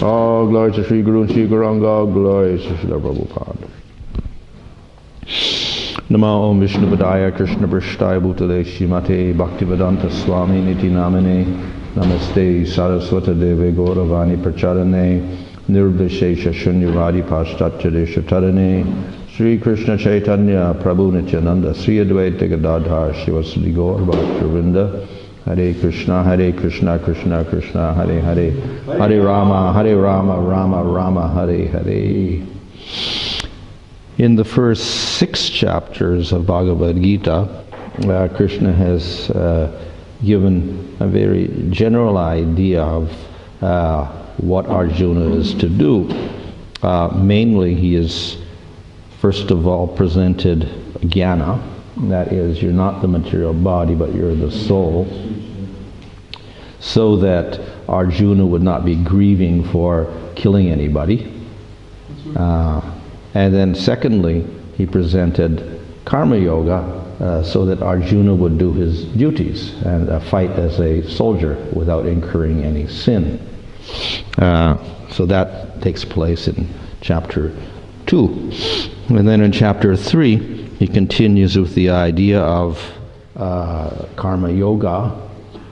All glory to Sri Guru and Sri Gauranga, all glory to Srila Prabhupada. Namo Om Vishnu Padaya Krishna Prashtaya Bhutale Shrimate Bhaktivedanta Swami Niti Namane Namaste Saraswata Deve Gauravani Pracharane Nirvishesha Shunyavadi Paschatya Tarane Sri Krishna Chaitanya Prabhu Nityananda Sri Advaita Gadadhar Shivasri Gaur Bhaktivinoda Hare Krishna, Krishna Krishna, Hare Hare, Hare Rama, Rama Rama, Hare Hare. In the first 6 chapters of Bhagavad-gita, Krishna has given a very general idea of what Arjuna is to do. Mainly, he is first of all presented jnana, that is, you're not the material body, but you're the soul, so that Arjuna would not be grieving for killing anybody. And then secondly, he presented karma yoga so that Arjuna would do his duties and fight as a soldier without incurring any sin. So that takes place in chapter 2. And then in chapter 3, he continues with the idea of karma yoga,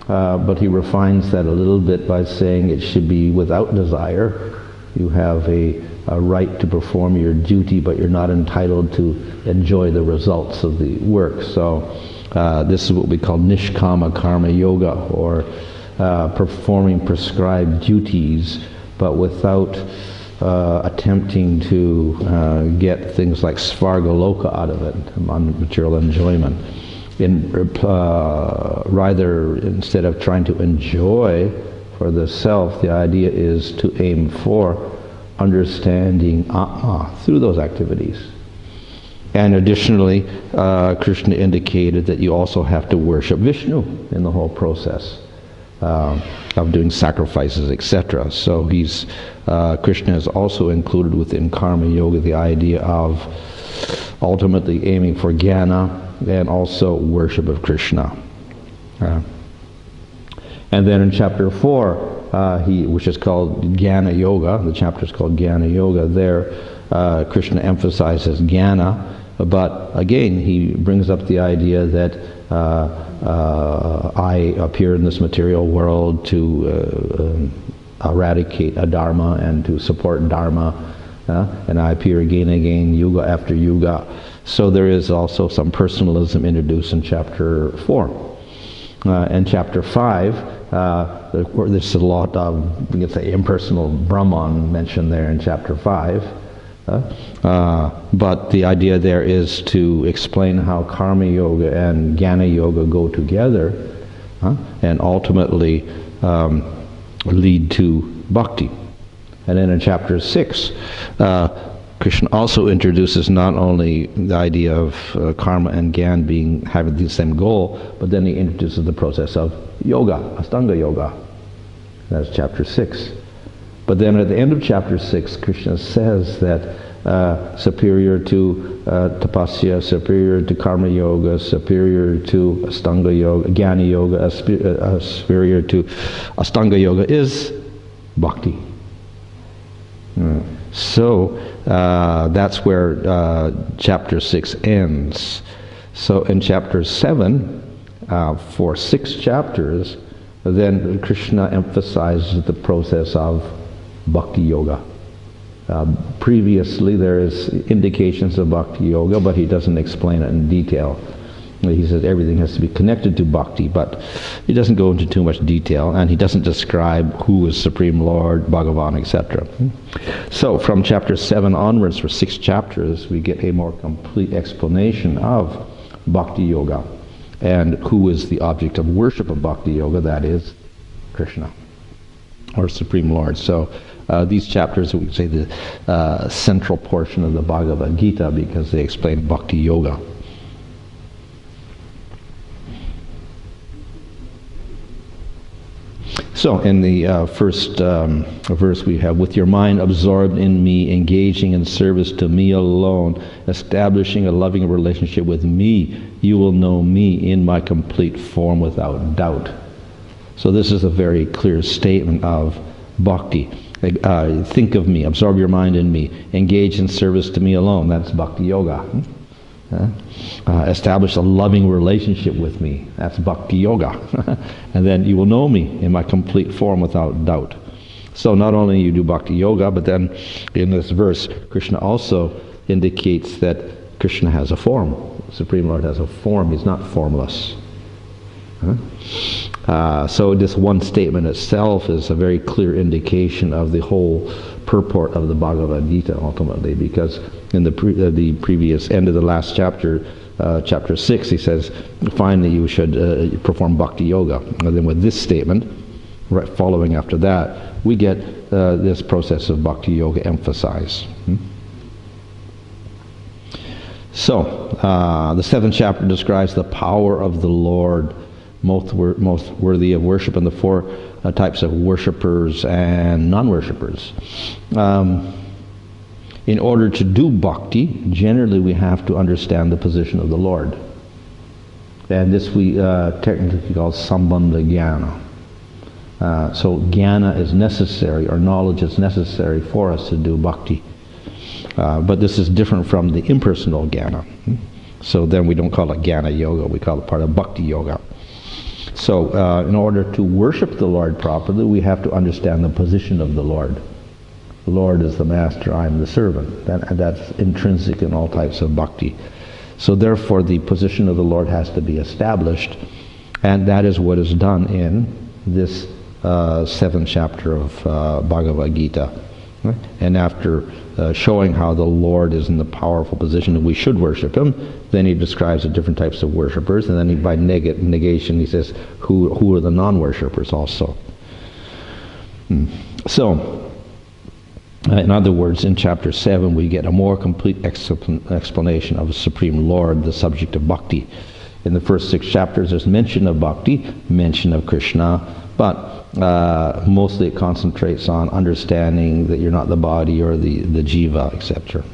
but he refines that a little bit by saying it should be without desire. You have a right to perform your duty, but you're not entitled to enjoy the results of the work. So this is what we call nishkama karma yoga, or performing prescribed duties, but without attempting to get things like svargaloka out of it, material enjoyment. Rather, instead of trying to enjoy for the self, the idea is to aim for understanding Atma through those activities. And additionally, Krishna indicated that you also have to worship Vishnu in the whole process of doing sacrifices, etc. So Krishna has also included within karma yoga the idea of ultimately aiming for jnana and also worship of Krishna. And then in chapter 4, which is called Jnana Yoga, the chapter is called Jnana Yoga, there Krishna emphasizes jnana, but again he brings up the idea that I appear in this material world to eradicate adharma and to support dharma, and I appear again and again, yuga after yuga. So there is also some personalism introduced in chapter 4. And chapter 5, there's a lot of, we can say, impersonal Brahman mentioned there in chapter 5. But the idea there is to explain how karma yoga and jnana yoga go together and ultimately lead to bhakti. And then in chapter 6, Krishna also introduces not only the idea of karma and jnana having the same goal, but then he introduces the process of yoga, Astanga yoga. That's chapter 6. But then at the end of chapter 6, Krishna says that superior to tapasya, superior to karma yoga, superior to Astanga yoga, jnana yoga, superior to Astanga yoga is bhakti. So that's where chapter 6 ends. So in chapter 7, for 6 chapters, then Krishna emphasizes the process of bhakti yoga. Previously there is indications of bhakti yoga, but he doesn't explain it in detail. He says everything has to be connected to bhakti, but he doesn't go into too much detail, and he doesn't describe who is Supreme Lord, Bhagavan, etc. So from chapter 7 onwards, for 6 chapters, we get a more complete explanation of bhakti yoga and who is the object of worship of bhakti yoga, that is Krishna, or Supreme Lord. So these chapters, we would say, the central portion of the Bhagavad-gita, because they explain bhakti yoga. So in the first verse we have, with your mind absorbed in me, engaging in service to me alone, establishing a loving relationship with me, you will know me in my complete form without doubt. So this is a very clear statement of bhakti. Think of me, absorb your mind in me, engage in service to me alone. That's bhakti yoga. Establish a loving relationship with me. That's bhakti yoga. And then you will know me in my complete form without doubt. So not only you do bhakti yoga, but then in this verse, Krishna also indicates that Krishna has a form. The Supreme Lord has a form. He's not formless. So this one statement itself is a very clear indication of the whole purport of the Bhagavad-gita ultimately, because in the previous end of the last chapter, chapter 6, he says, finally you should perform bhakti yoga. And then with this statement, right following after that, we get this process of bhakti yoga emphasized. So, the 7th chapter describes the power of the Lord, most worthy of worship, and the 4 types of worshippers and non-worshippers. In order to do bhakti, generally we have to understand the position of the Lord. And this we technically call sambandha jnana. So jnana is necessary, or knowledge is necessary for us to do bhakti. But this is different from the impersonal jnana. So then we don't call it jnana yoga, we call it part of bhakti yoga. So in order to worship the Lord properly, we have to understand the position of the Lord. The Lord is the master, I am the servant. That's intrinsic in all types of bhakti. So therefore the position of the Lord has to be established, and that is what is done in this 7th chapter of Bhagavad-gita. Right? And after showing how the Lord is in the powerful position that we should worship Him, then he describes the different types of worshippers, and then by negation he says who are the non-worshippers also. So, in other words, in chapter 7 we get a more complete explanation of the Supreme Lord, the subject of bhakti. In the first 6 chapters there's mention of bhakti, mention of Krishna, but mostly it concentrates on understanding that you're not the body or the jiva, etc.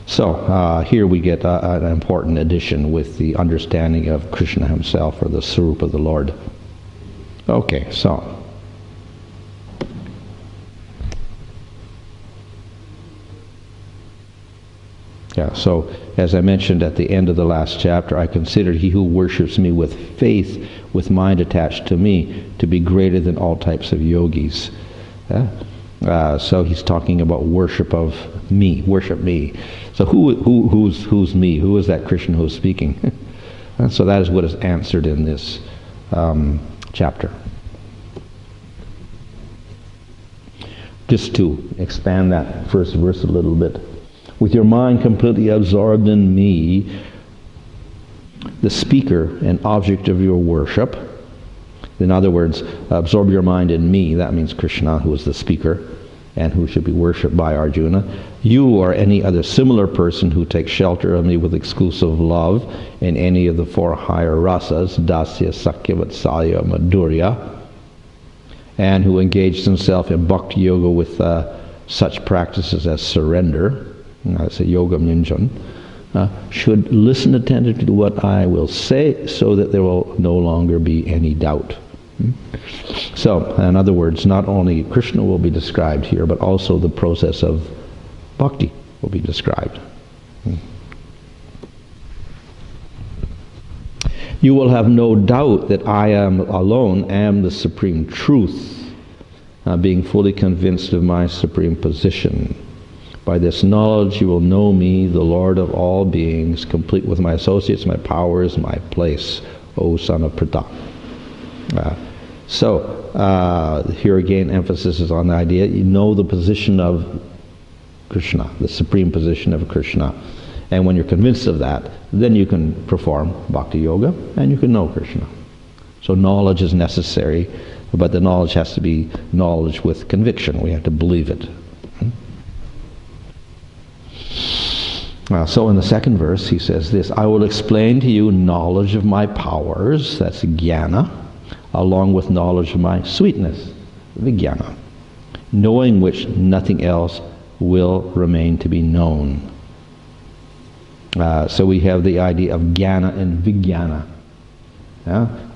So here we get an important addition with the understanding of Krishna himself, or the Sarupa of the Lord. Okay, so so as I mentioned at the end of the last chapter, I consider he who worships me with faith, with mind attached to me, to be greater than all types of yogis. So he's talking about worship of me, worship me. So who's me? Who is that Krishna who's speaking? And so that is what is answered in this chapter. Just to expand that first verse a little bit. With your mind completely absorbed in me, the speaker and object of your worship. In other words, absorb your mind in me, that means Krishna, who is the speaker and who should be worshipped by Arjuna. You or any other similar person who takes shelter of me with exclusive love in any of the 4 higher rasas, dasya, sakya, vatsalya, madhurya, and who engages himself in bhakti yoga with such practices as surrender, that's a yoga minjan, should listen attentively to what I will say, so that there will no longer be any doubt. So, in other words, not only Krishna will be described here, but also the process of bhakti will be described. You will have no doubt that I am the supreme truth, being fully convinced of my supreme position. By this knowledge you will know me, the Lord of all beings, complete with my associates, my powers, my place, O son of Pratap. Here again emphasis is on the idea you know the position of Krishna, the supreme position of Krishna. And when you're convinced of that, then you can perform bhakti yoga and you can know Krishna. So knowledge is necessary, but the knowledge has to be knowledge with conviction. We have to believe it. So in the 2nd verse he says this, I will explain to you knowledge of my powers, that's jnana, along with knowledge of my sweetness, vijnana, knowing which nothing else will remain to be known. So we have the idea of jnana and vijnana,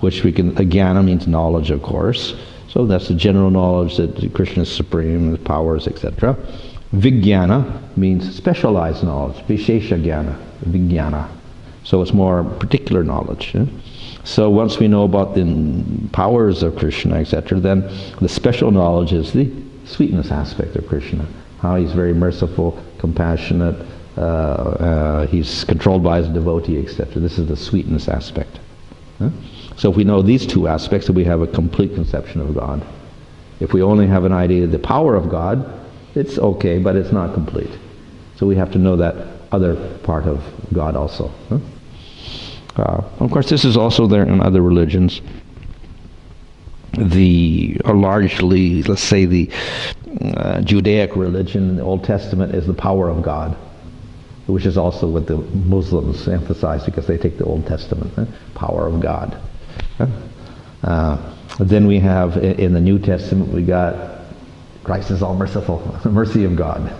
which we can, jnana means knowledge, of course, So that's the general knowledge that Krishna is supreme, his powers, etc. Vijnana means specialized knowledge, Vishesha Jnana, Vijnana. So it's more particular knowledge. So once we know about the powers of Krishna, etc., then the special knowledge is the sweetness aspect of Krishna. How he's very merciful, compassionate, he's controlled by his devotee, etc. This is the sweetness aspect. So if we know these two aspects, then we have a complete conception of God. If we only have an idea of the power of God, it's okay, but it's not complete. So we have to know that other part of God also. Of course, this is also there in other religions. Largely, let's say the Judaic religion in the Old Testament is the power of God, which is also what the Muslims emphasize because they take the Old Testament, power of God. Then we have, in the New Testament, we got Christ is all merciful, mercy of God.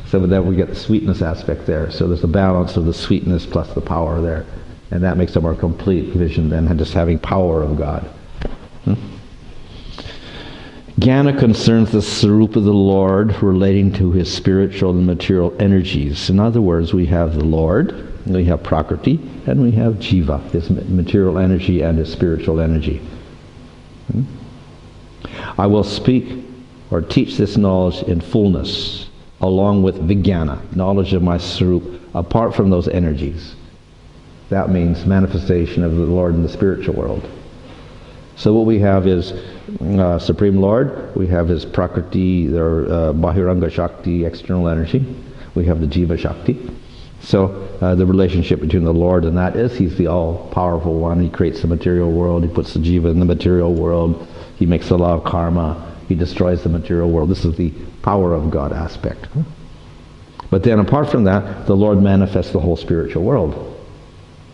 So then we get the sweetness aspect there. So there's a balance of the sweetness plus the power there. And that makes a more complete vision than just having power of God. Jnana concerns the Sarupa of the Lord relating to his spiritual and material energies. In other words, we have the Lord, we have Prakriti, and we have Jiva, his material energy and his spiritual energy. I will speak or teach this knowledge in fullness, along with Vijnana, knowledge of my Sarup, apart from those energies. That means manifestation of the Lord in the spiritual world. So what we have is Supreme Lord, we have his Prakriti, or Bahiranga Shakti, external energy. We have the Jiva Shakti. So the relationship between the Lord and that is, he's the all-powerful one. He creates the material world, he puts the Jiva in the material world, he makes the law of karma, he destroys the material world. This is the power of God aspect. But then apart from that, the Lord manifests the whole spiritual world.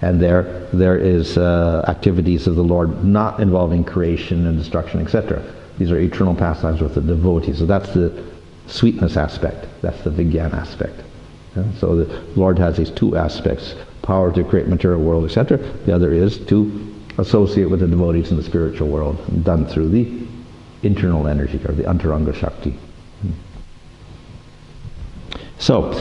And there is activities of the Lord not involving creation and destruction, etc. These are eternal pastimes with the devotees. So that's the sweetness aspect. That's the Vijnana aspect. So the Lord has these two aspects, power to create material world, etc. The other is to associate with the devotees in the spiritual world, done through the internal energy, or the Antaranga Shakti. So,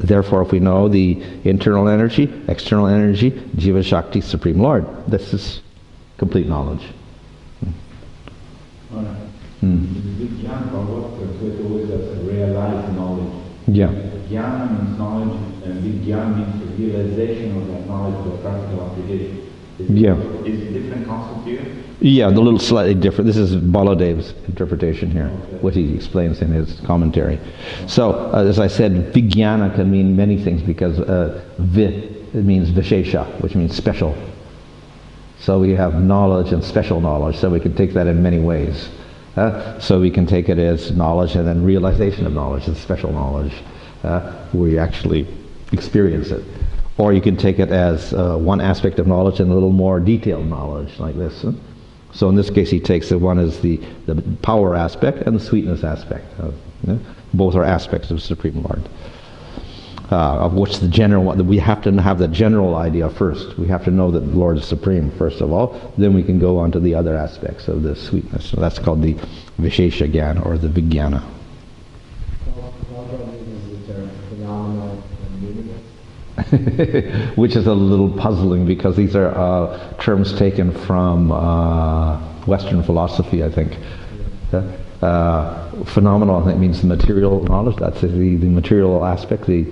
therefore, if we know the internal energy, external energy, Jiva Shakti, Supreme Lord, this is complete knowledge. Vijnana Bhagavad always has realized knowledge. Yeah. Jnana means knowledge, and Vijnana means the realization of that knowledge by practical application. Is it a different concept here? Yeah, the little slightly different. This is Baladev's interpretation here, what he explains in his commentary. So, as I said, Vijnana can mean many things because it means Vishesha, which means special. So we have knowledge and special knowledge, so we can take that in many ways. So we can take it as knowledge and then realization of knowledge, and special knowledge. We actually experience it. Or you can take it as one aspect of knowledge and a little more detailed knowledge, like this. So in this case, he takes the one as the power aspect and the sweetness aspect. Both are aspects of Supreme Lord. Of which the general one, we have to have the general idea first. We have to know that the Lord is supreme, first of all. Then we can go on to the other aspects of the sweetness. So that's called the Vishesha Jnana, or the Vijnana. Which is a little puzzling because these are terms taken from Western philosophy, I think. Phenomenal, I think, means the material knowledge. That's the material aspect, the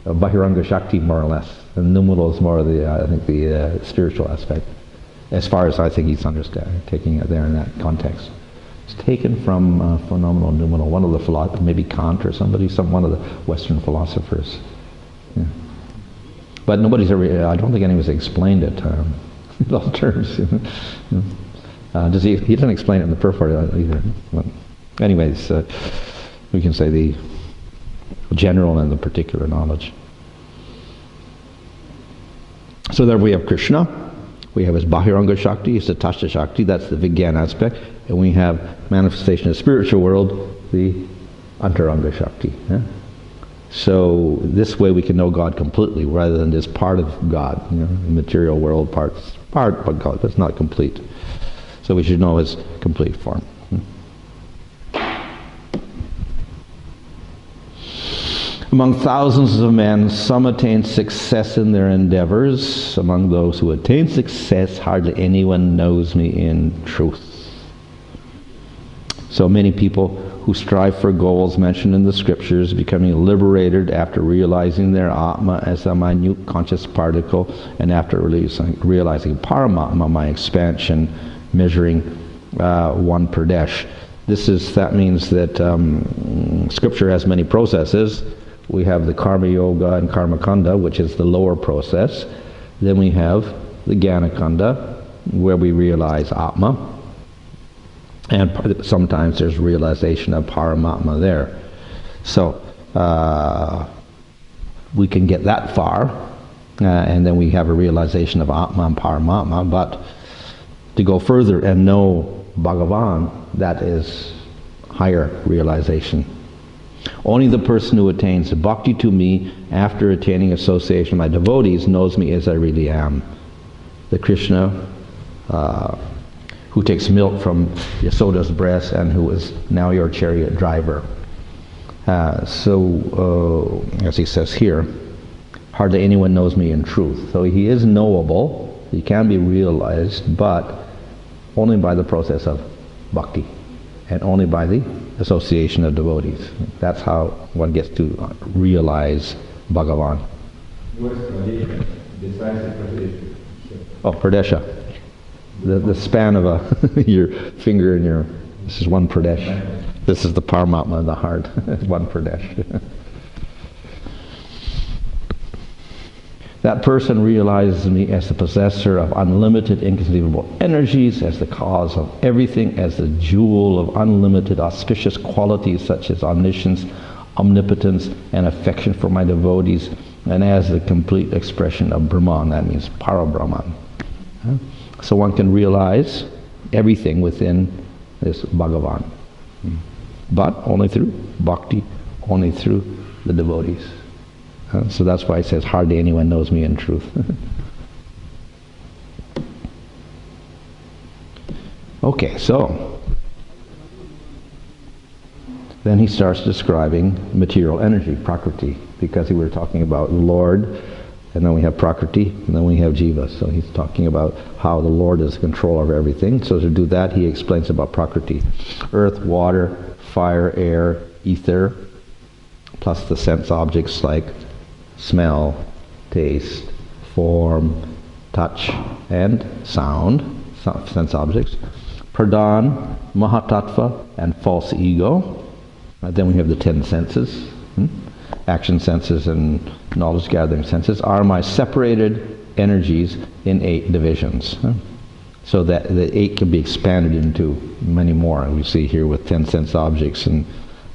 Bahiranga Shakti, more or less. And numinal is more of the spiritual aspect, as far as I think he's taking it there in that context. It's taken from phenomenal, numinal. One of the philosophers, maybe Kant or somebody, one of the Western philosophers. Yeah. But nobody's ever, I don't think anyone's explained it, those terms. He doesn't explain it in the purport either. But anyways, we can say the general and the particular knowledge. So there we have Krishna, we have his Bahiranga Shakti, his Tatastha Shakti, that's the Vijnana aspect, and we have manifestation of the spiritual world, the Antaranga Shakti. Yeah? So this way we can know God completely rather than just part of God. The material world part of God, but it's not complete. So we should know his complete form. Among thousands of men, some attain success in their endeavors. Among those who attain success, hardly anyone knows me in truth. So many people who strive for goals mentioned in the scriptures, becoming liberated after realizing their Atma as a minute conscious particle, and after realizing Paramatma, my expansion, measuring one pradesh. That means that scripture has many processes. We have the Karma Yoga and Karma Kanda, which is the lower process. Then we have the Jnana Kanda, where we realize Atma. And sometimes there's realization of Paramatma there. So we can get that far, and then we have a realization of Atma and Paramatma. But to go further and know Bhagavan, that is higher realization. Only the person who attains bhakti to me after attaining association with my devotees knows me as I really am. The Krishna who takes milk from Yasoda's breast and who is now your chariot driver. So, as he says here, hardly anyone knows me in truth. So he is knowable, he can be realized, but only by the process of bhakti, and only by the association of devotees. That's how one gets to realize Bhagavan. What is pradesha? Besides the pradesha? Oh, pradesha. The span of your finger and your... This is one pradesh. This is the Paramatma of the heart. One pradesh. That person realizes me as the possessor of unlimited, inconceivable energies, as the cause of everything, as the jewel of unlimited auspicious qualities such as omniscience, omnipotence, and affection for my devotees, and as the complete expression of Brahman. That means Para-Brahman. So one can realize everything within this Bhagavan. But only through bhakti, only through the devotees. So that's why it says, hardly anyone knows me in truth. Okay, so then he starts describing material energy, prakriti, because we were talking about Lord, and then we have prakriti, and then we have jiva. So he's talking about how the Lord is in control over everything. So to do that, he explains about prakriti. Earth, water, fire, air, ether, plus the sense objects like smell, taste, form, touch, and sound, sense objects. Pradhan, Mahatattva, and false ego. Then we have the 10 senses. Action senses and knowledge gathering senses are my separated energies in 8 divisions. So that the 8 can be expanded into many more. We see here with 10 sense objects and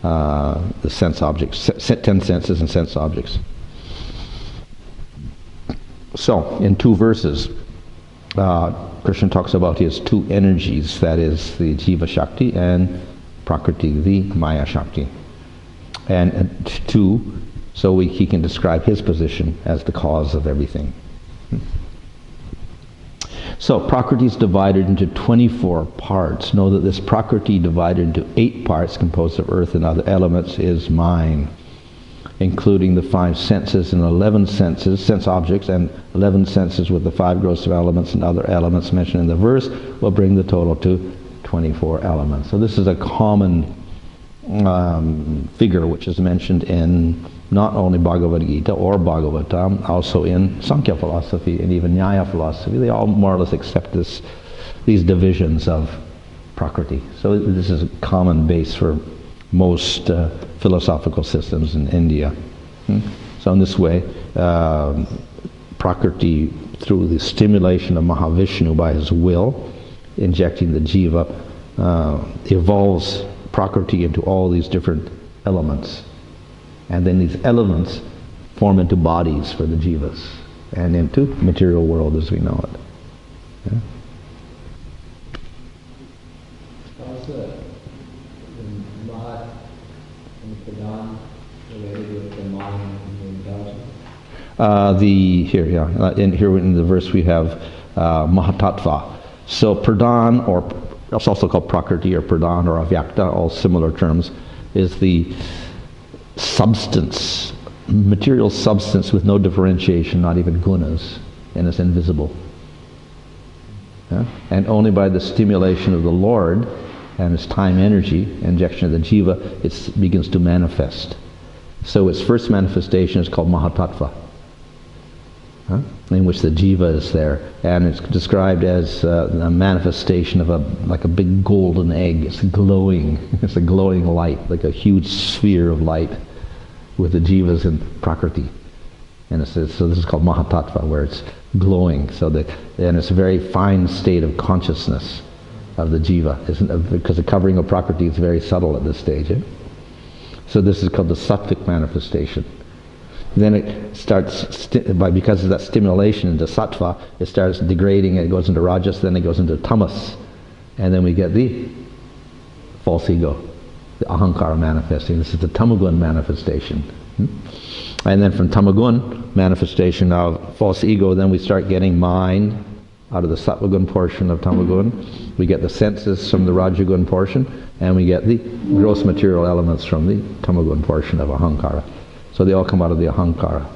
the sense objects, 10 senses and sense objects. So, in 2 verses, Krishna talks about his 2 energies, that is the Jiva Shakti and Prakriti, the Maya Shakti. And 2, so he can describe his position as the cause of everything. So, Prakriti is divided into 24 parts. Know that this Prakriti divided into 8 parts composed of earth and other elements is mine, including the 5 senses and 11 senses, sense objects, and 11 senses with the 5 gross elements and other elements mentioned in the verse will bring the total to 24 elements. So this is a common figure which is mentioned in not only Bhagavad-gita or Bhagavatam, also in Sankhya philosophy and even Nyaya philosophy. They all more or less accept these divisions of Prakriti. So this is a common base for most philosophical systems in India. So in this way, Prakriti, through the stimulation of Mahavishnu by his will, injecting the jiva, evolves Prakriti into all these different elements. And then these elements form into bodies for the jivas and into material world as we know it. Yeah? How's the Mahat and Pradhan related with the mind and the intelligence? Here in the verse we have Mahatattva. So pradhan, or it's also called prakriti or pradhan or avyakta, all similar terms, is the substance, material substance with no differentiation, not even gunas, and it's invisible. Yeah? And only by the stimulation of the Lord and its time energy, injection of the jiva, it begins to manifest. So its first manifestation is called Mahatattva, in which the jiva is there, and it's described as a manifestation of like a big golden egg. It's glowing. It's a glowing light, like a huge sphere of light, with the jivas in prakriti. And it says, so this is called Mahatattva, where it's glowing. And it's a very fine state of consciousness of the jiva, because the covering of prakriti is very subtle at this stage. So this is called the sattvic manifestation. Then it starts, because of that stimulation into sattva, it starts degrading, it goes into rajas, then it goes into tamas. And then we get the false ego, the ahankara manifesting. This is the tamagun manifestation. And then from tamagun manifestation of false ego, then we start getting mind out of the sattvagun portion of tamagun. We get the senses from the rajagun portion, and we get the gross material elements from the tamagun portion of ahankara. So they all come out of the ahankara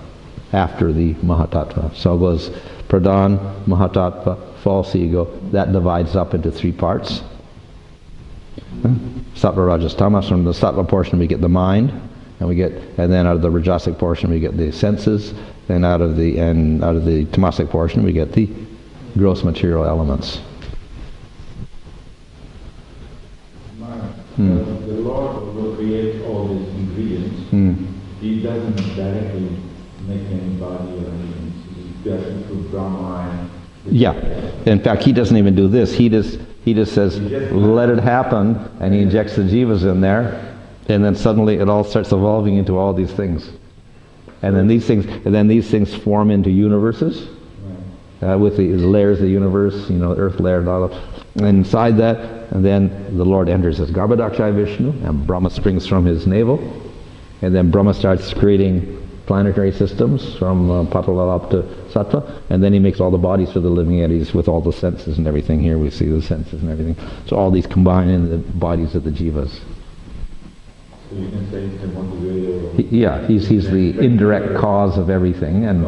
after the mahatattva. So it goes pradhan, mahatattva, false ego. That divides up into three parts. Sattva, rajas, tamas. From the sattva portion we get the mind, and then out of the rajasic portion we get the senses, and out of the tamasic portion we get the gross material elements. The Lord will create all these ingredients. He doesn't directly make anybody or anything. He does it through Brahma. Yeah. In fact, he doesn't even do this. He just says, let it happen, and he injects the jivas in there, and then suddenly it all starts evolving into all these things. And then these things form into universes, with the layers of the universe, the earth layer and all that. And inside that, and then the Lord enters as Garbhodakshaya Vishnu, and Brahma springs from his navel. And then Brahma starts creating planetary systems from Patala up to Sattva, and then he makes all the bodies for the living entities with all the senses and everything. Here we see the senses and everything. So all these combine in the bodies of the jivas. So you can say he's the motivator. He's the indirect cause of everything, and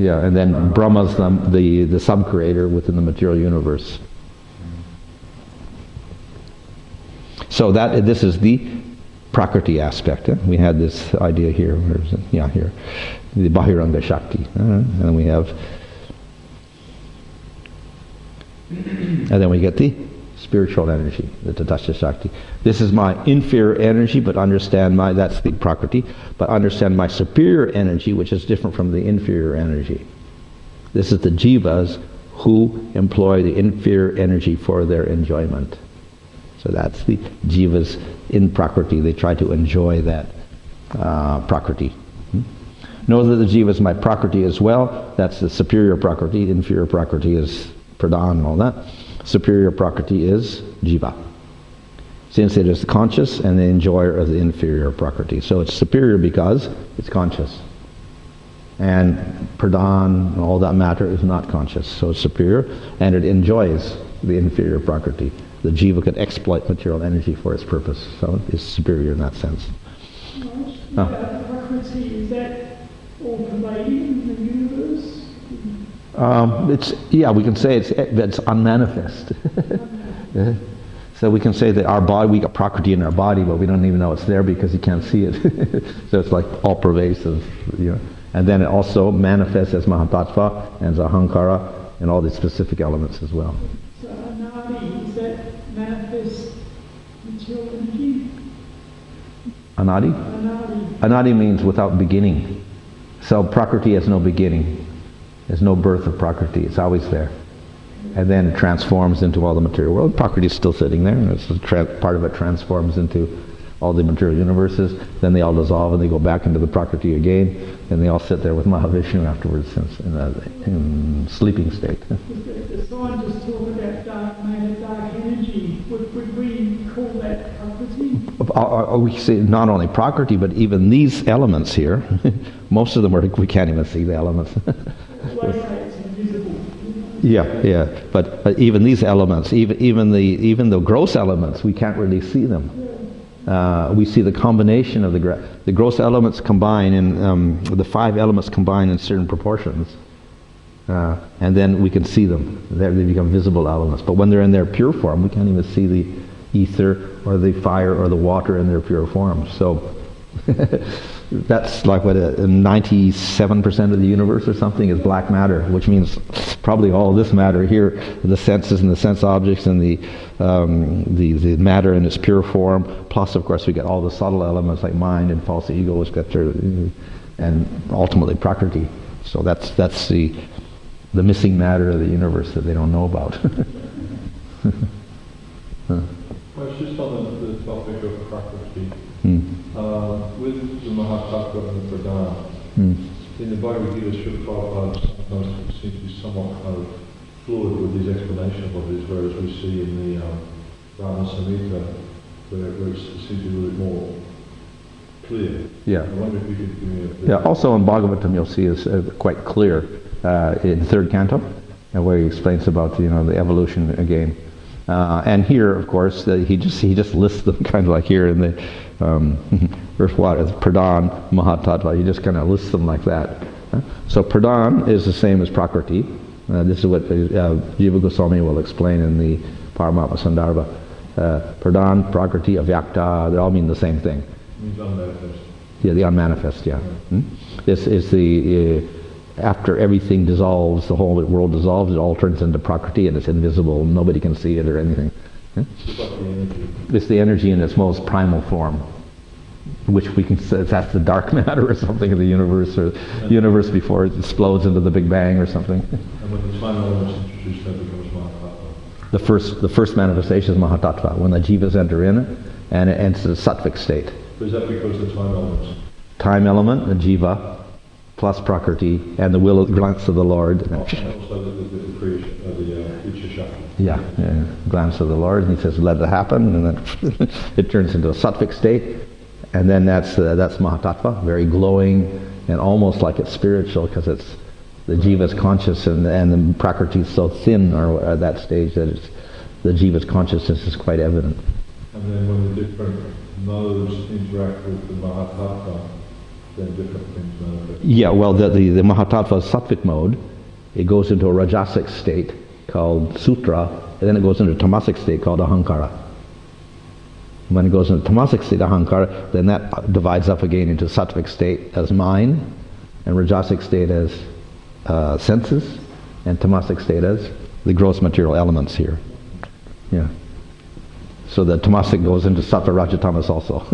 and then Brahma's the sub-creator within the material universe. So this is the Prakriti aspect. We had this idea here. Where is it? Yeah, here. The Bahiranga Shakti. And then we have... And then we get the spiritual energy, the Tatastha Shakti. This is my inferior energy, but understand that's the Prakriti, but understand my superior energy, which is different from the inferior energy. This is the jivas who employ the inferior energy for their enjoyment. So that's the jivas in Prakriti. They try to enjoy that Prakriti. Know that the jiva is my Prakriti as well. That's the superior Prakriti. Inferior Prakriti is pradhan and all that. Superior Prakriti is jiva, since it is conscious and the enjoyer of the inferior Prakriti. So it's superior because it's conscious. And pradhan and all that matter is not conscious. So it's superior, and it enjoys the inferior Prakriti. The jiva could exploit material energy for its purpose, so it's superior in that sense. Prakriti, is that all pervading the universe? We can say it's unmanifest. So we can say that our body, we got Prakriti in our body, but we don't even know it's there because you can't see it. So it's like all pervasive, And then it also manifests as Mahatattva and as Ahankara and all the specific elements as well. So Anadi, is that manifest material energy? Anadi? Anadi means without beginning. So Prakriti has no beginning. There's no birth of Prakriti. It's always there. And then it transforms into all the material world. Prakriti is still sitting there. And part of it transforms into all the material universes. Then they all dissolve and they go back into the Prakriti again. And they all sit there with Mahavishnu afterwards in sleeping state. The scientists talk about dark matter, dark energy. Would we call that Prakriti? We say not only Prakriti, but even these elements here. Most of them we can't even see the elements. They say it's invisible. Yeah. But even these elements, even the gross elements, we can't really see them. We see the combination of the gross elements combine, and the 5 elements combine in certain proportions, and then we can see them. They become visible elements. But when they're in their pure form, we can't even see the ether or the fire or the water in their pure form. So that's like what 97% of the universe or something is black matter, which means probably all this matter here, the senses and the sense objects and the matter in its pure form. Plus, of course, we get all the subtle elements like mind and false ego, etc., and ultimately Prakriti. So that's the missing matter of the universe that they don't know about. Well, it's just on the topic of Prakriti. With the Mahatattva and the Pradhan, in the Bhagavad-gita, Srila Prabhupada sometimes seems to be somewhat kind of fluid with his explanation of what it is, whereas we see in the Brahma Samhita, where it seems to be a little bit more clear. Yeah. I wonder if you could give me a bit. Yeah. Also in Bhagavatam, you'll see is quite clear in 3rd canto, where he explains about the evolution again. And here, of course, he just lists them kind of like here in the Pradhan, Mahatattva. He just kind of lists them like that. So Pradhan is the same as Prakriti. This is what Jiva Goswami will explain in the Paramatma Sandarbha. Pradhan, Prakriti, Avyakta, they all mean the same thing. Means unmanifest. Yeah, the unmanifest, yeah. This is the... after everything dissolves, the whole world dissolves, it all turns into Prakriti and it's invisible, nobody can see it or anything. It's the energy in its most primal form, which we can say that's the dark matter or something of the universe, or the universe before it explodes into the Big Bang or something. And when the time elements introduced, that becomes Mahatattva. The first manifestation is Mahatattva, when the jivas enter in it, and it enters the sattvic state. But is that because the time elements? Time element, the jiva, plus Prakriti, and the will glance of the Lord. And also the creation of the Ichha Shakti. Yeah, glance of the Lord, and he says, let it happen, and then it turns into a sattvic state, and then that's Mahatattva, very glowing, and almost like it's spiritual, because it's the jiva is conscious, and the Prakriti is so thin, or at that stage, that the jiva's consciousness is quite evident. And then when the different modes interact with the Mahatattva, then different things manifest. Yeah, well, the Mahatattva is sattvic mode. It goes into a rajasic state called sutra, and then it goes into a tamasic state called ahankara. When it goes into tamasic state, ahankara, then that divides up again into sattvic state as mind, and rajasic state as senses, and tamasic state as the gross material elements here. Yeah. So the tamasic goes into sattva rajatamas also.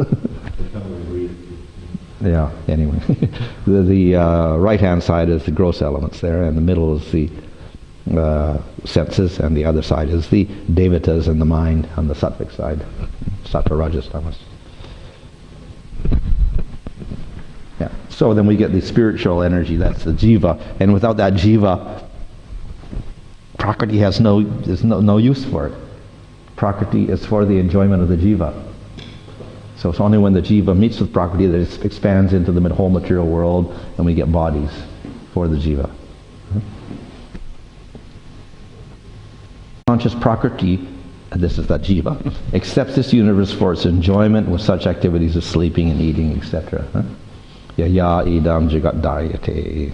Yeah, anyway. the right-hand side is the gross elements there, and the middle is the senses, and the other side is the devatas and the mind on the sattvic side. Sattva, rajas, tamas. Yeah. So then we get the spiritual energy, that's the jiva, and without that jiva, Prakriti has no use for it. Prakriti is for the enjoyment of the jiva. So it's only when the jiva meets with Prakriti that it expands into the whole material world, and we get bodies for the jiva. Conscious Prakriti, this is that jiva, accepts this universe for its enjoyment with such activities as sleeping and eating, etc. Ya idam jagat daryate.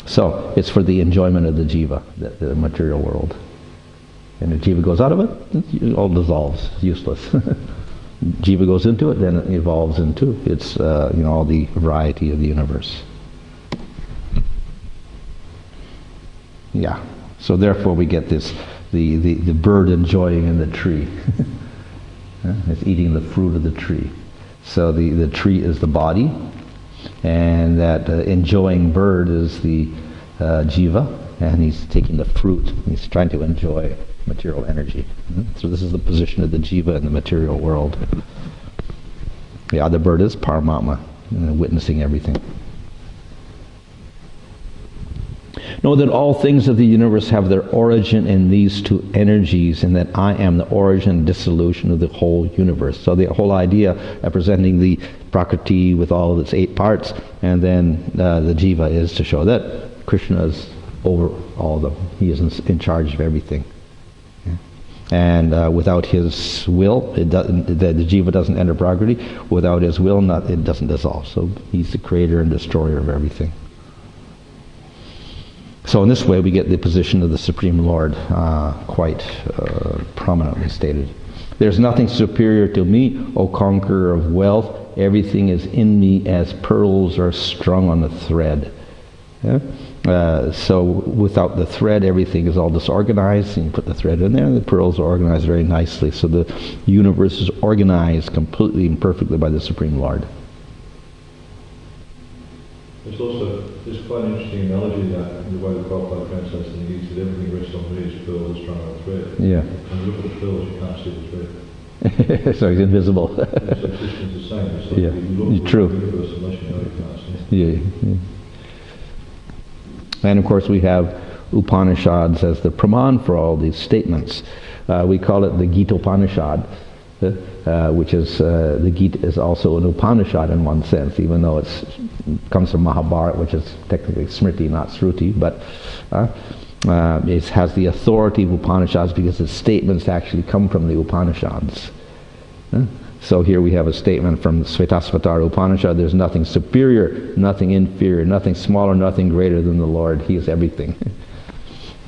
So it's for the enjoyment of the jiva, the material world. And if jiva goes out of it, it all dissolves, it's useless. Jiva goes into it, then it evolves into its, all the variety of the universe. Yeah. So therefore we get this, the bird enjoying in the tree. It's eating the fruit of the tree. So the tree is the body, and that enjoying bird is the jiva, and he's taking the fruit. He's trying to enjoy material energy. So this is the position of the jiva in the material world. The other bird is Paramatma, witnessing everything. Know that all things of the universe have their origin in these two energies, and that I am the origin and dissolution of the whole universe. So the whole idea of presenting the Prakriti with all of its 8 parts, and then the jiva, is to show that Krishna is over all of them. He is in charge of everything. And without his will, the jiva doesn't enter prakriti. Without his will, it doesn't dissolve. So he's the creator and destroyer of everything. So in this way, we get the position of the Supreme Lord quite prominently stated. There's nothing superior to me, O conqueror of wealth. Everything is in me as pearls are strung on a thread. Yeah? So without the thread, everything is all disorganized, and you put the thread in there, and the pearls are organized very nicely. So the universe is organized completely and perfectly by the Supreme Lord. There's quite an interesting analogy that in the way the Prabhupada translates the Gita, that everything rests on me as pearls strung on a thread. Yeah. When you look at the pearls, you can't see the thread. So it's invisible. So Krishna's the same. It's like Yeah. you look True. at the universe unless you know you can't see. Yeah. And of course we have Upanishads as the praman for all these statements. We call it the Gita Upanishad, which is, the Gita is also an Upanishad in one sense, even though it comes from Mahabharata, which is technically Smriti, not Shruti, but it has the authority of Upanishads because its statements actually come from the Upanishads. So here we have a statement from the Svetasvatara Upanishad: there's nothing superior, nothing inferior, nothing smaller, nothing greater than the Lord. He is everything.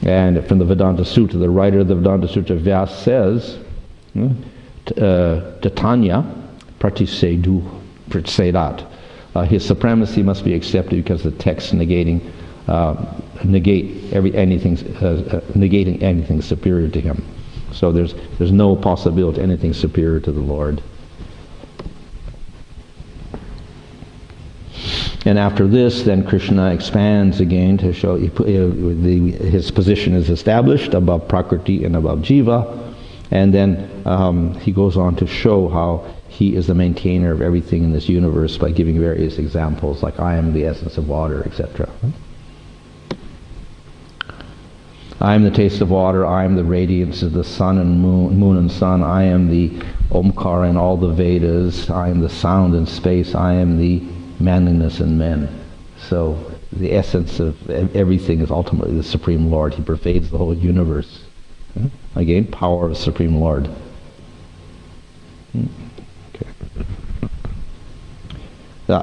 And from the Vedanta Sutra, the writer of the Vedanta Sutra, Vyas, says, Tatanya pratisedat. His supremacy must be accepted because the text negating anything superior to him. So there's no possibility of anything superior to the Lord. And after this, then Krishna expands again to show his position is established above Prakriti and above Jiva. And then he goes on to show how he is the maintainer of everything in this universe by giving various examples, like I am the essence of water, etc. I am the taste of water, I am the radiance of the sun and moon and sun, I am the Omkara in all the Vedas, I am the sound in space, I am the manliness in men. So the essence of everything is ultimately the Supreme Lord. He pervades the whole universe. Again, power of the Supreme Lord. Okay.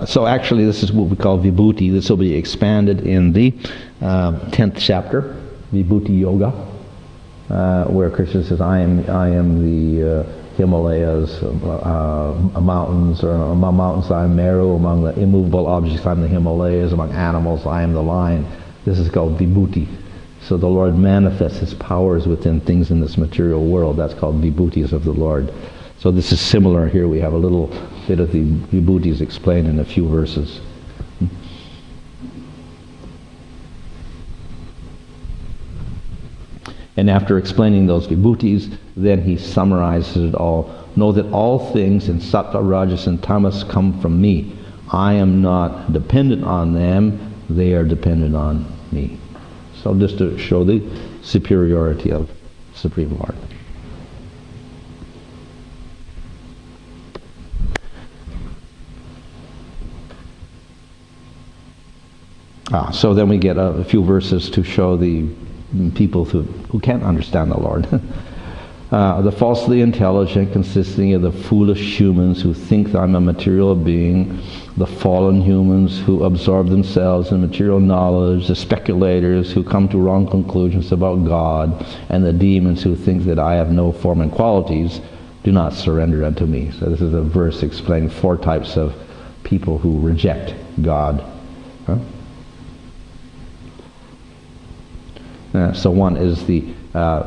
So actually this is what we call Vibhuti. This will be expanded in the 10th chapter, Vibhuti Yoga, where Krishna says, I am the Himalayas, mountains, or among mountains I am Meru, among the immovable objects I am the Himalayas, among animals I am the lion. This is called Vibhuti. So the Lord manifests his powers within things in this material world. That's called Vibhutis of the Lord. So this is similar here. We have a little bit of the Vibhutis explained in a few verses. And after explaining those Vibhutis, then he summarizes it all. Know that all things in Sattva, Rajas, and Tamas come from me. I am not dependent on them. They are dependent on me. So just to show the superiority of Supreme Lord. So then we get a few verses to show the people who can't understand the Lord. The falsely intelligent, consisting of the foolish humans who think that I'm a material being, the fallen humans who absorb themselves in material knowledge, the speculators who come to wrong conclusions about God, and the demons who think that I have no form and qualities, do not surrender unto me. So this is a verse explaining 4 types of people who reject God. So one is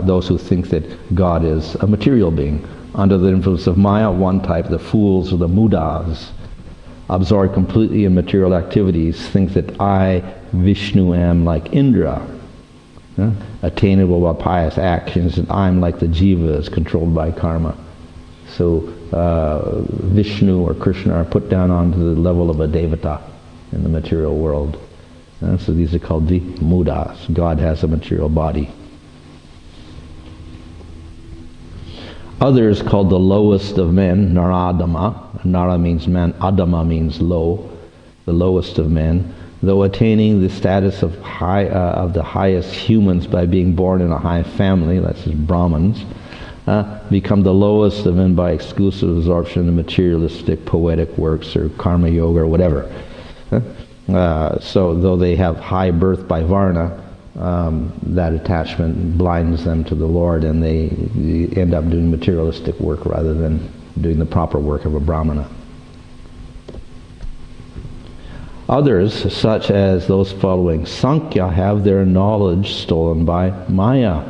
those who think that God is a material being. Under the influence of Maya, one type, the fools or the mudas, absorbed completely in material activities, think that I, Vishnu, am like Indra, attainable by pious actions, and I'm like the jivas, controlled by karma. So Vishnu or Krishna are put down onto the level of a devata in the material world. So these are called the mudas. God has a material body. Others called the lowest of men, Naradama. Nara means man, Adama means low, the lowest of men. though attaining the status of the highest humans by being born in a high family, that's just Brahmins, become the lowest of men by exclusive absorption in materialistic poetic works or karma yoga or whatever. So though they have high birth by Varna, that attachment blinds them to the Lord, and they end up doing materialistic work rather than doing the proper work of a Brahmana. Others, such as those following Sankhya, have their knowledge stolen by Maya.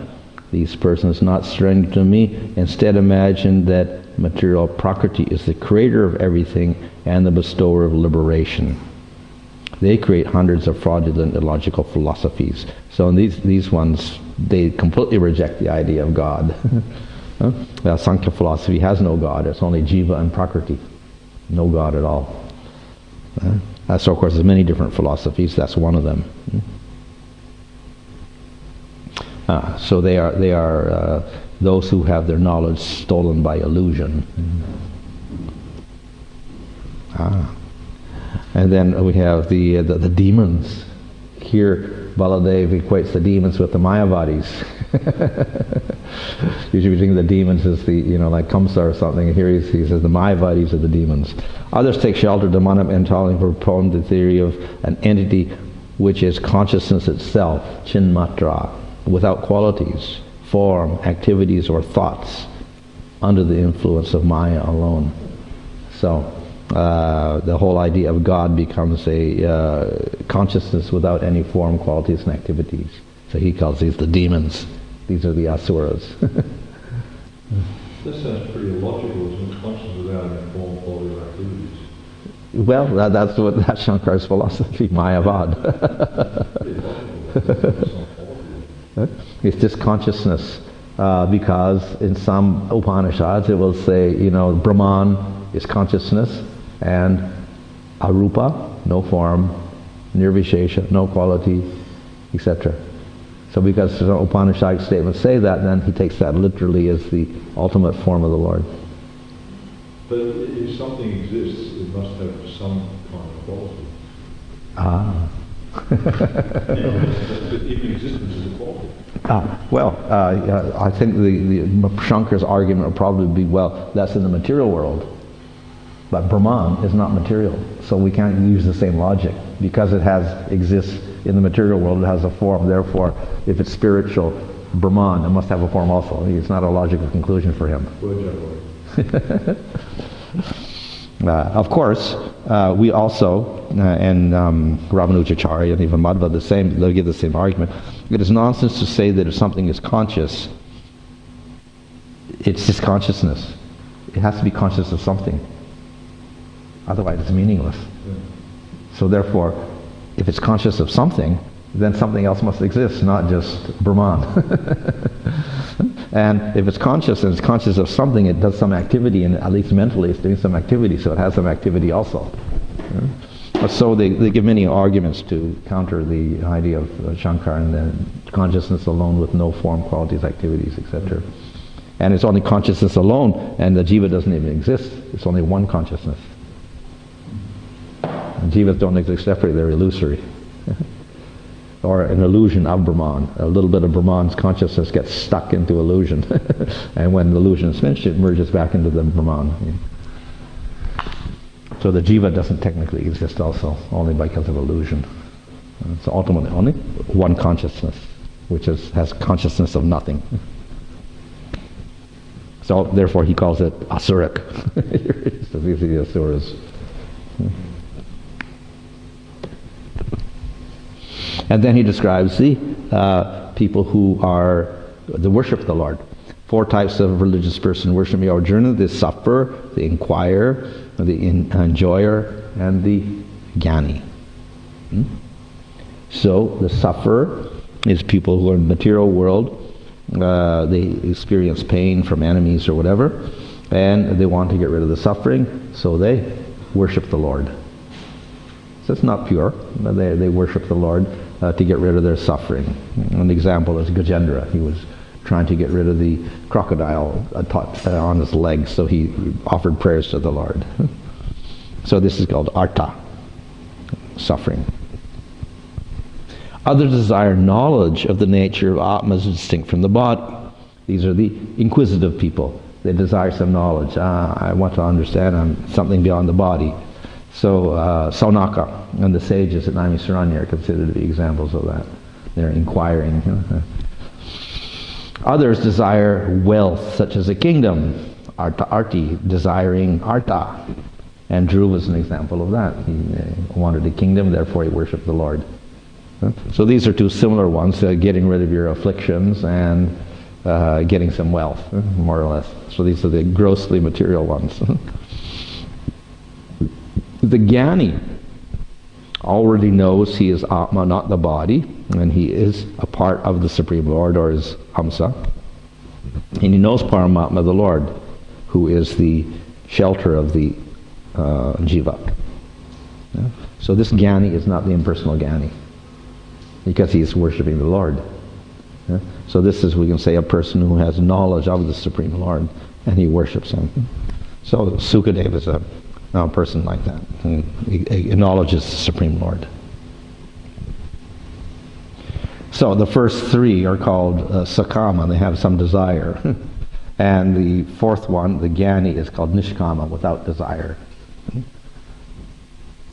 These persons, not surrendering to me, instead imagine that material Prakriti is the creator of everything and the bestower of liberation. They create hundreds of fraudulent illogical philosophies. So in these ones, they completely reject the idea of God. Sankhya philosophy has no God. It's only Jiva and Prakriti. No God at all. So of course there's many different philosophies. That's one of them. So they are those who have their knowledge stolen by illusion. And then we have the demons. Here Baladev equates the demons with the Mayavadis. Usually we think the demons is like Kamsa or something, and here he says the Mayavadis are the demons. Others take shelter demonic mentality and propose the theory of an entity which is consciousness itself, chinmatra, without qualities, form, activities, or thoughts, under the influence of Maya alone. So the whole idea of God becomes a consciousness without any form, qualities, and activities. So he calls these the demons. These are the asuras. This sounds pretty illogical, isn't it? Consciousness without any form, quality, or activities. Well, that's Shankar's philosophy, Mayavad. It's just consciousness, because in some Upanishads it will say, Brahman is consciousness, and Arupa, no form, Nirvishesha, no quality, etc. So because some Upanishadic statements say that, then he takes that literally as the ultimate form of the Lord. But if something exists, it must have some kind of quality. But even existence is a quality. I think the Shankar's argument would probably be, well, that's in the material world. But Brahman is not material, so we can't use the same logic. Because it exists in the material world, it has a form, therefore, if it's spiritual Brahman, it must have a form also. It's not a logical conclusion for him. Of course, we also, and Ramanujacharya and even Madhva, they'll give the same argument. It is nonsense to say that if something is conscious, it's just consciousness. It has to be conscious of something. Otherwise it's meaningless. So therefore, if it's conscious of something, then something else must exist, not just Brahman. And if it's conscious and it's conscious of something, it does some activity, and at least mentally it's doing some activity, so it has some activity also. So they give many arguments to counter the idea of Shankar and the consciousness alone with no form, qualities, activities, etc. And it's only consciousness alone, and the jiva doesn't even exist. It's only one consciousness. And jivas don't exist separately, they're illusory. Or an illusion of Brahman. A little bit of Brahman's consciousness gets stuck into illusion. And when the illusion is finished, it merges back into the Brahman. So the jiva doesn't technically exist also, only because of illusion. So ultimately only one consciousness, which has consciousness of nothing. So therefore he calls it asuric. So these are the asuras. And then he describes the people who worship the Lord. 4 types of religious person worship me, Arjuna: the sufferer, the inquirer, the enjoyer, and the jnani. So the sufferer is people who are in the material world. They experience pain from enemies or whatever, and they want to get rid of the suffering, so they worship the Lord. So it's not pure, but they worship the Lord to get rid of their suffering. An example is Gajendra. He was trying to get rid of the crocodile on his legs, so he offered prayers to the Lord. So this is called artha, suffering. Others desire knowledge of the nature of Atma as distinct from the body. These are the inquisitive people. They desire some knowledge. I want to understand something beyond the body. So Saunaka and the sages at Naimisaranya are considered to be examples of that. They're inquiring. Others desire wealth, such as a kingdom. Arti, desiring artha. And Dhruva was an example of that. He wanted a kingdom, therefore he worshipped the Lord. So these are two similar ones, getting rid of your afflictions and getting some wealth, more or less. So these are the grossly material ones. The Jnani already knows he is Atma, not the body, and he is a part of the Supreme Lord, or is Hamsa. And he knows Paramatma, the Lord, who is the shelter of the Jiva. Yeah? So this Jnani is not the impersonal Jnani, because he is worshipping the Lord. Yeah? So this is, we can say, a person who has knowledge of the Supreme Lord, and he worships him. So Sukadeva is a person like that. He acknowledges the Supreme Lord. So the first three are called Sakama, they have some desire. And the fourth one, the Jnani, is called Nishkama, without desire.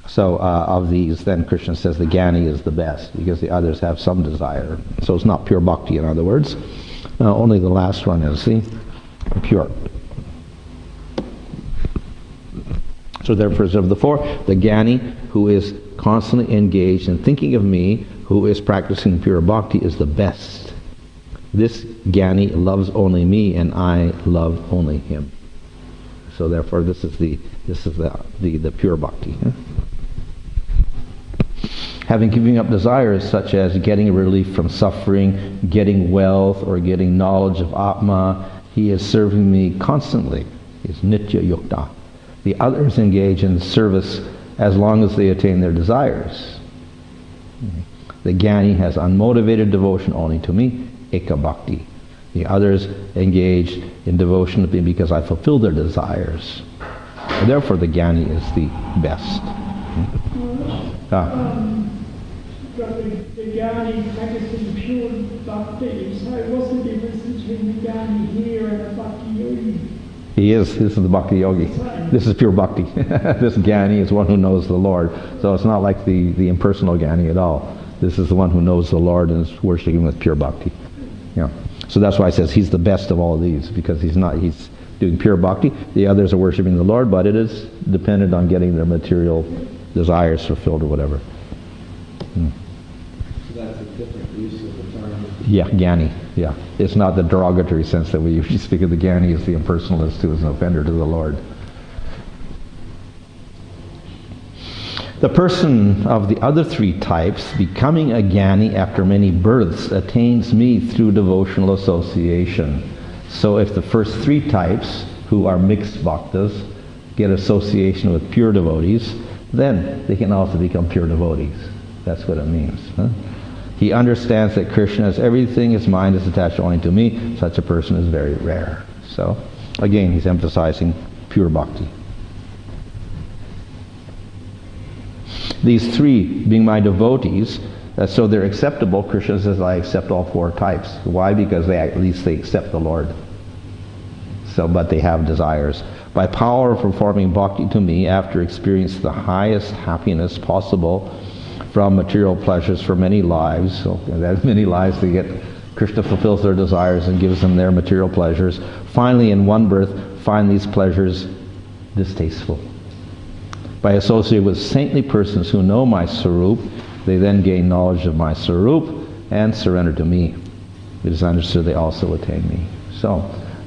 So of these, then Krishna says the Jnani is the best, because the others have some desire. So it's not pure bhakti, in other words. Only the last one is the pure. So therefore, of the four, the Jnani, who is constantly engaged in thinking of me, who is practicing pure bhakti, is the best. This Jnani loves only me, and I love only him. So therefore, this is the pure bhakti. Having given up desires such as getting relief from suffering, getting wealth, or getting knowledge of Atma, he is serving me constantly. He is nitya yukta. The others engage in service as long as they attain their desires. The Jnani has unmotivated devotion only to me, eka bhakti. The others engage in devotion to me because I fulfill their desires. And therefore the Jnani is the best. But the Jnani practicing pure bhakti, so what's the difference between the Jnani here and the bhakti yogi? This is the bhakti yogi. This is pure bhakti. This Jnani is one who knows the Lord. So it's not like the impersonal Jnani at all. This is the one who knows the Lord and is worshipping with pure bhakti. Yeah. So that's why it says he's the best of all of these, because he's doing pure bhakti. The others are worshipping the Lord, but it is dependent on getting their material desires fulfilled or whatever. So that's a different use of the term. Yeah, Jnani. Yeah. It's not the derogatory sense that we usually speak of the Jnani as the impersonalist who is an offender to the Lord. The person of the other three types, becoming a Jnani after many births, attains me through devotional association. So if the first three types, who are mixed bhaktas, get association with pure devotees, then they can also become pure devotees. That's what it means. Huh? He understands that Krishna, as everything, his mind is attached only to me. Such a person is very rare. So, again, he's emphasizing pure bhakti. These three being my devotees, so they're acceptable. Krishna says, I accept all four types. Why? Because at least they accept the Lord. So, but they have desires. By power of performing bhakti to me, after experiencing the highest happiness possible from material pleasures for many lives, so that many lives they get, Krishna fulfills their desires and gives them their material pleasures. Finally, in one birth, find these pleasures distasteful. By associating with saintly persons who know my Sarup, they then gain knowledge of my Sarup and surrender to me. It is understood they also attain me. So,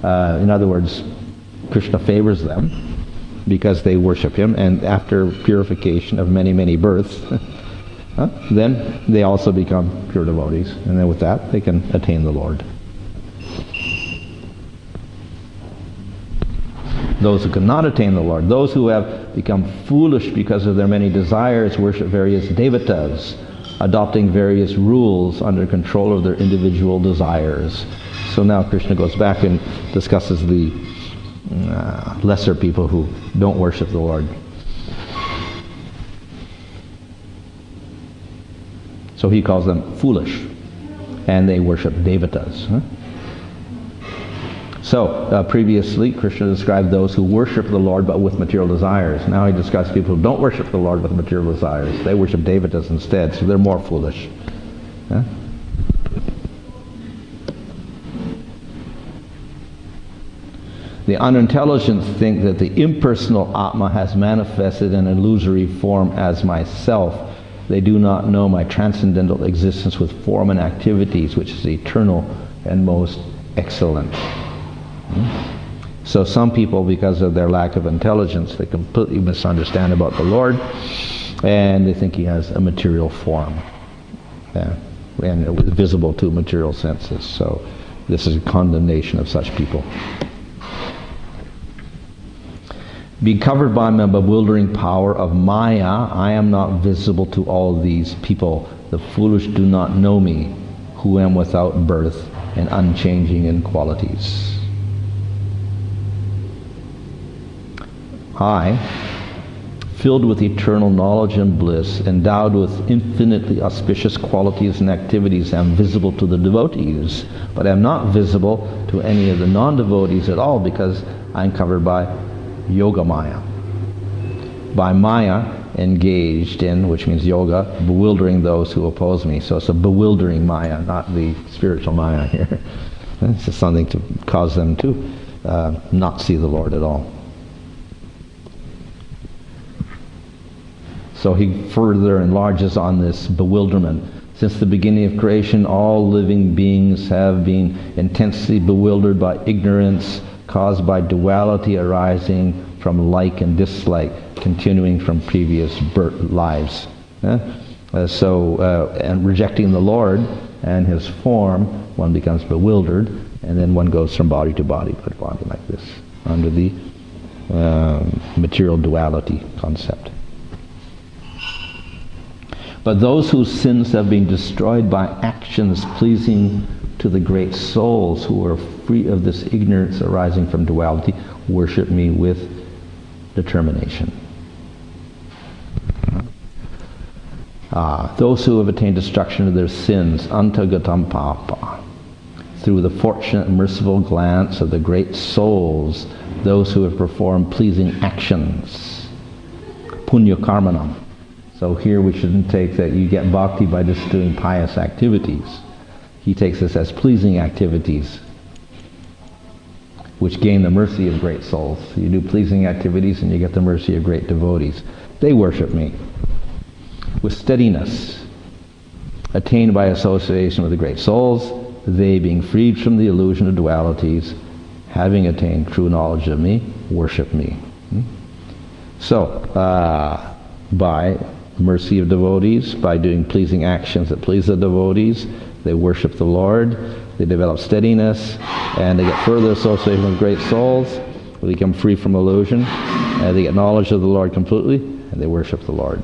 in other words, Krishna favors them because they worship him, and after purification of many, many births, then they also become pure devotees, and then with that they can attain the Lord. Those who cannot attain the Lord, those who have become foolish because of their many desires, worship various devatas, adopting various rules under control of their individual desires. So now Krishna goes back and discusses the lesser people who don't worship the Lord. So he calls them foolish. And they worship devatas. So, previously, Krishna described those who worship the Lord but with material desires. Now he describes people who don't worship the Lord with material desires. They worship devatas instead, so they're more foolish. The unintelligent think that the impersonal Atma has manifested in an illusory form as myself. They do not know my transcendental existence with form and activities, which is eternal and most excellent. So some people, because of their lack of intelligence, they completely misunderstand about the Lord, and they think he has a material form, and it was visible to material senses. So this is a condemnation of such people. Being covered by my bewildering power of Maya, I am not visible to all these people. The foolish do not know me, who am without birth and unchanging in qualities. I, filled with eternal knowledge and bliss, endowed with infinitely auspicious qualities and activities, am visible to the devotees, but am not visible to any of the non-devotees at all, because I am covered by Yoga Maya. By Maya engaged in, which means yoga, bewildering those who oppose me. So it's a bewildering Maya, not the spiritual Maya here. It's just something to cause them to not see the Lord at all. So he further enlarges on this bewilderment. Since the beginning of creation, all living beings have been intensely bewildered by ignorance, caused by duality arising from like and dislike, continuing from previous lives. And rejecting the Lord and his form, one becomes bewildered, and then one goes from body to body like this, under the material duality concept. But those whose sins have been destroyed by actions pleasing to the great souls, who are free of this ignorance arising from duality, worship me with determination. Those who have attained destruction of their sins, antagatam papa, through the fortunate and merciful glance of the great souls, those who have performed pleasing actions, punya karmanam. So here we shouldn't take that you get bhakti by just doing pious activities. He takes this as pleasing activities, which gain the mercy of great souls. You do pleasing activities and you get the mercy of great devotees. They worship me with steadiness, attained by association with the great souls, they being freed from the illusion of dualities, having attained true knowledge of me, worship me. So, by mercy of devotees, by doing pleasing actions that please the devotees, they worship the Lord, they develop steadiness, and they get further association with great souls, they become free from illusion, and they get knowledge of the Lord completely, and they worship the Lord.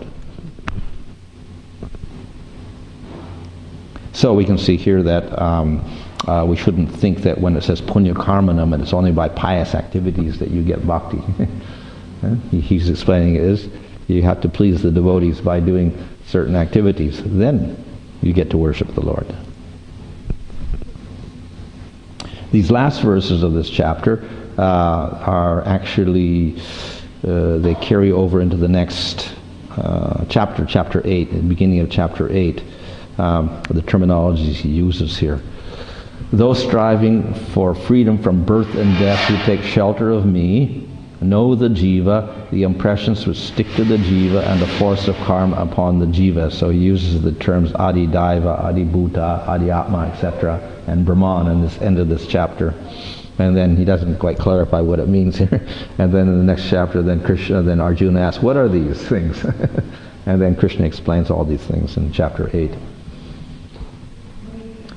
So we can see here that we shouldn't think that when it says punya karmanam, and it's only by pious activities that you get bhakti. He's explaining it is, you have to please the devotees by doing certain activities. Then you get to worship the Lord. These last verses of this chapter are actually, they carry over into the next chapter, chapter 8, the beginning of chapter 8, the terminologies he uses here. Those striving for freedom from birth and death who take shelter of me, know the jiva, the impressions which stick to the jiva, and the force of karma upon the jiva. So he uses the terms adi daiva, adi bhuta, adi atma, etc., and Brahman in this end of this chapter. And then he doesn't quite clarify what it means here. And then in the next chapter, then Arjuna asks, what are these things? And then Krishna explains all these things in chapter 8.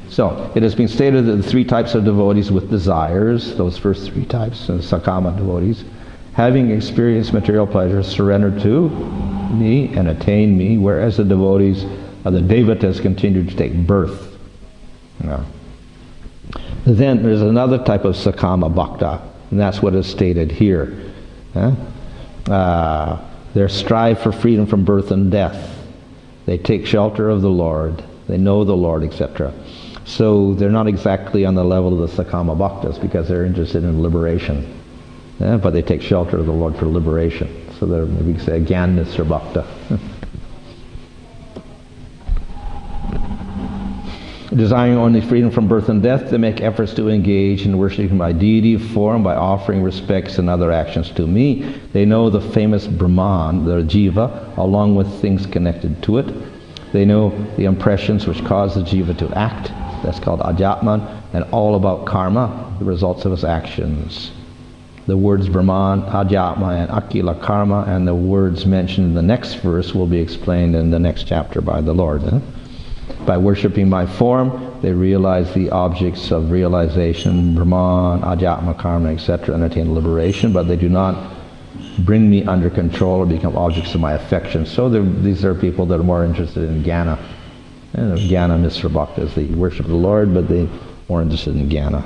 So, it has been stated that the three types of devotees with desires, those first three types, sakama devotees, having experienced material pleasure, surrender to me and attain me, whereas the devotees of the devatas continue to take birth. No. Then there's another type of sakama bhakta, and that's what is stated here. They strive for freedom from birth and death. They take shelter of the Lord. they know the Lord, etc. So they're not exactly on the level of the Sakama Bhaktas because they're interested in liberation. But they take shelter of the Lord for liberation. So they're, maybe you could say, a Gyan-Nisra Bhakta. Desiring only freedom from birth and death, they make efforts to engage in worshiping my deity form by offering respects and other actions to me. They know the famous Brahman, the Jiva, along with things connected to it. They know the impressions which cause the Jiva to act. That's called Adhyatman, and all about karma, the results of his actions. The words Brahman, Adhyatma, and Akila Karma, and the words mentioned in the next verse will be explained in the next chapter by the Lord. By worshipping my form, they realize the objects of realization, Brahman, Adhyatma, Karma, etc., and attain liberation, but they do not bring me under control or become objects of my affection. So these are people that are more interested in Jnana. And Jnana Nisra Bhaktas, they worship the Lord, but they're more interested in Jnana.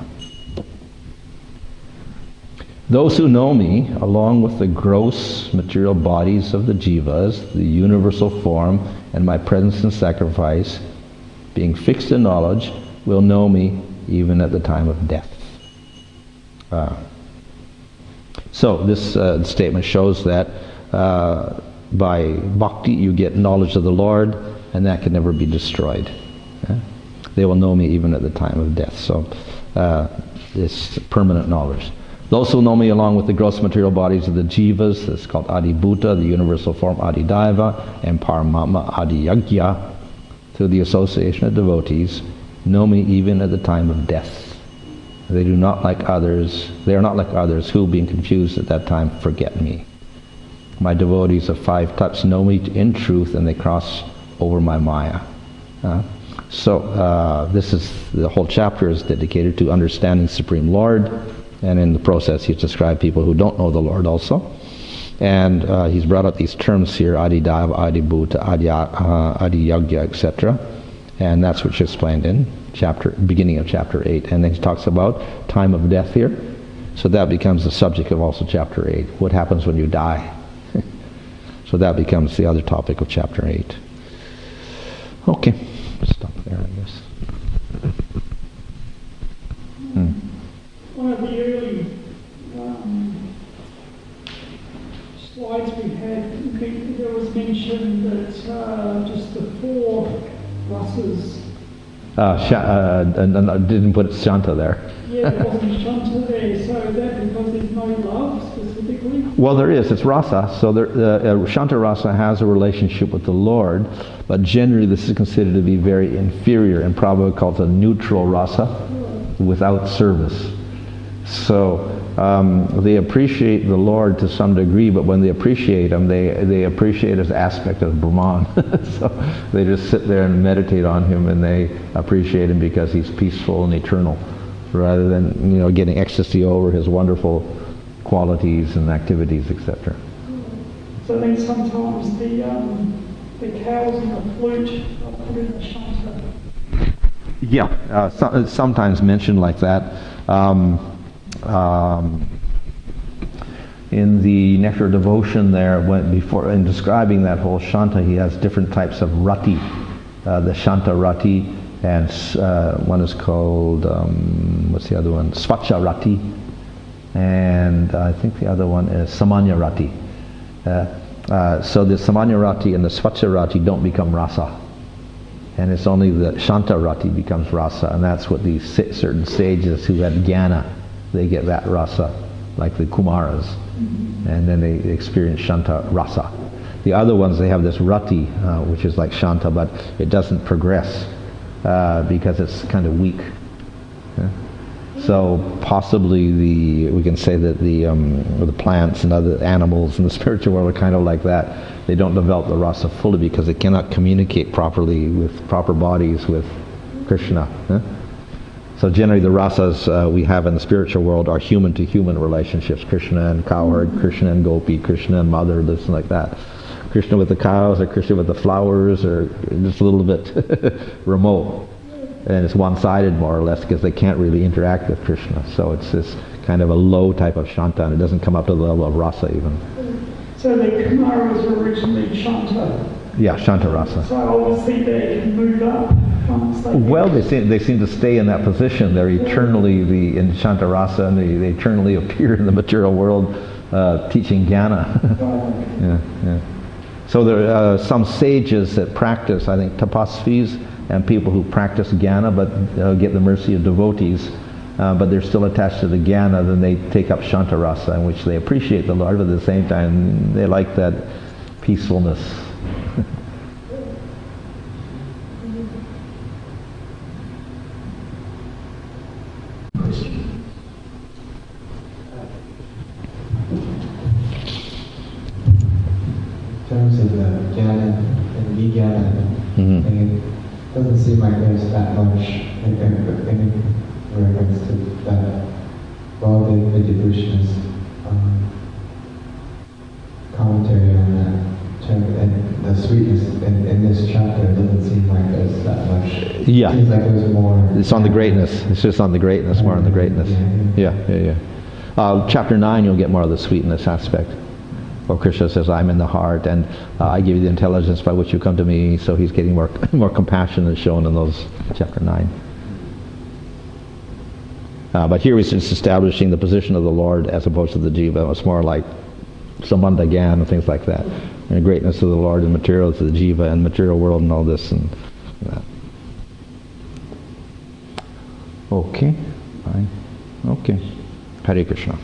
Those who know me, along with the gross material bodies of the jivas, the universal form, and my presence and sacrifice, being fixed in knowledge, will know me even at the time of death. So this statement shows that by bhakti you get knowledge of the Lord, and that can never be destroyed. They will know me even at the time of death. So it's permanent knowledge. Those who know me along with the gross material bodies of the jivas, that's called Adibhuta, the universal form Adidaiva, and Paramama Adiyagya, through the association of devotees, know me even at the time of death. They do not like others, they are not like others who, being confused at that time, forget me. My devotees of 5 types know me in truth, and they cross over my Maya. So this is, the whole chapter is dedicated to understanding Supreme Lord, and in the process he's described people who don't know the Lord also. And he's brought up these terms here, Adidaiva, Adibhuta, Adiyagya, etc. And that's what's explained in beginning of chapter 8. And then he talks about time of death here. So that becomes the subject of also chapter 8. What happens when you die? So that becomes the other topic of chapter 8. Okay, stop there, I guess. One of the early slides we had, there was mention that just the 4 rasas. Didn't put Shanta there. Yeah, there wasn't Shanta there, so is that because there's no love specifically? Well, there is. It's rasa. So Shanta rasa has a relationship with the Lord, but generally this is considered to be very inferior and probably called a neutral rasa, without service. So they appreciate the Lord to some degree, but when they appreciate him, they appreciate his aspect of Brahman. So they just sit there and meditate on him, and they appreciate him because he's peaceful and eternal, rather than getting ecstasy over his wonderful qualities and activities, etc. So then sometimes the cows and the flute are put in the Shanta. Yeah, sometimes mentioned like that. In the Nectar Devotion there, in describing that whole Shanta, he has different types of rati. The Shanta rati, and one is called, what's the other one? Svacha rati. And I think the other one is Samanya rati. So the Samanya rati and the Svacha rati don't become rasa. And it's only the Shanta rati becomes rasa, and that's what these certain sages who had jnana, they get that rasa, like the Kumaras, and then they experience Shanta rasa. The other ones, they have this rati, which is like Shanta, but it doesn't progress because it's kind of weak. So possibly we can say that the plants and other animals in the spiritual world are kind of like that. They don't develop the rasa fully because they cannot communicate properly with proper bodies with Krishna. So generally the rasas we have in the spiritual world are human-to-human relationships. Krishna and cowherd, Krishna and gopi, Krishna and mother, this and like that. Krishna with the cows or Krishna with the flowers, or just a little bit remote. And it's one-sided more or less because they can't really interact with Krishna. So it's this kind of a low type of Shanta, and it doesn't come up to the level of rasa even. So the Kumaras were originally Shanta? Yeah, Shanta rasa. So obviously they can move up monks like Well, they seem to stay in that position. They're eternally in Shantarasa, and they eternally appear in the material world teaching jnana. Yeah. So there are some sages that practice, I think, tapasvis, and people who practice jnana but get the mercy of devotees, but they're still attached to the jnana. Then they take up Shantarasa, in which they appreciate the Lord, but at the same time they like that peacefulness. In terms of the jnana and vijnana, it doesn't seem like there's that much in reference to that. Well, the Vidyabhushana's commentary on that term, and the sweetness in this chapter, it doesn't seem like there's that much. Yeah. It seems like there's more. It's on the greatness. It's just on the greatness, more on the greatness. Yeah. Chapter 9, you'll get more of the sweetness aspect. Well, Krishna says, I'm in the heart, and I give you the intelligence by which you come to me. So he's getting more compassion is shown in those chapter 9. But here he's just establishing the position of the Lord as opposed to the jiva. It's more like sambandha gyan and things like that. And the greatness of the Lord and material to the jiva and material world and all this and that. Okay, fine. Okay. Hare Krishna.